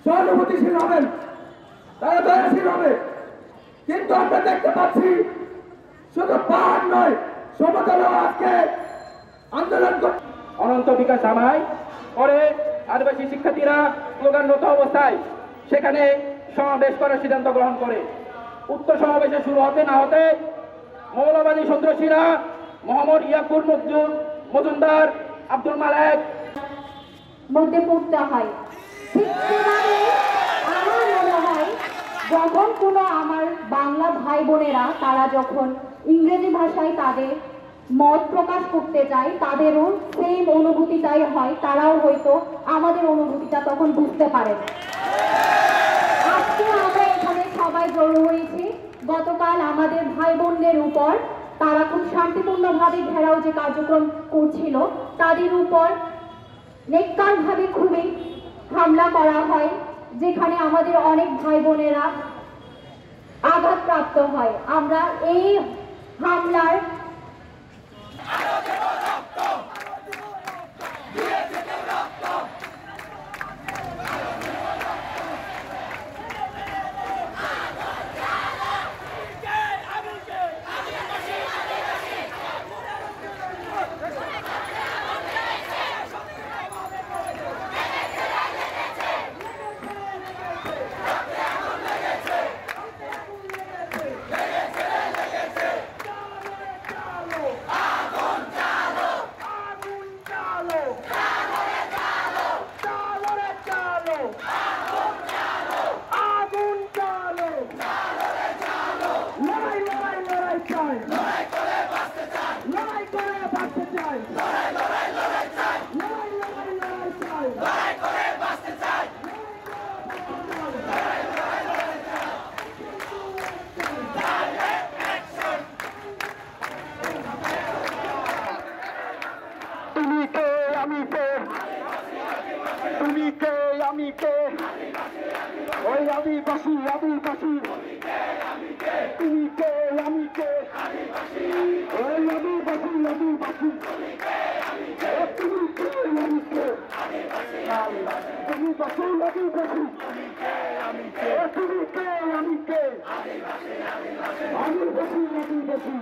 সহানুভূতিশীল হবেন, তারা দয়াশীল হবে। কিন্তু আমরা দেখতে পাচ্ছি শুধু পাহাড় নয়, সমতলেও আজকে আন্দোলন অনন্ত বিকাশ জামাই পরে আদিবাসী শিক্ষার্থীরা স্লোগানরত অবস্থায় সেখানে সমাবেশ করার সিদ্ধান্ত গ্রহণ করে। উক্ত সমাবেশে শুরু হতে না হতে মৌলবাদী সন্ত্রাসীরা মোহাম্মদ ইয়াকুব মজুমদার, আব্দুল মালেক মধ্যে পড়তে হয়। ঠিক সেভাবে আমার মনে হয় যখন কোনো আমার বাংলা ভাই বোনেরা তারা যখন ইংরেজি ভাষায় তাদের মত প্রকাশ করতে যায়, তাদেরও সেম অনুভূতিটাই হয়, তারাও হয়তো আমাদের অনুভূতিটা তখন বুঝতে পারে। আজকে আমরা এখানে সবাই জড়ো হয়েছি গতকাল আমাদের ভাই বোনদের উপর, তারা খুব শান্তিপূর্ণভাবে ঘেরাও যে কার্যক্রম করছিল তাদের উপর নেককারভাবে খুবই হামলা করা হয়, যেখানে আমাদের অনেক ভাই বোনেরা আঘাতপ্রাপ্ত হয়। আমরা এই হামলার ওই আদিবাসী আদিবাসী তুমি কে আমি কে ওই আদিবাসী আদিবাসী তুমি কে আমি কে তুমি বাসী আদিবাসী তুমি কে আমি কে আদিবাসী আদিবাসী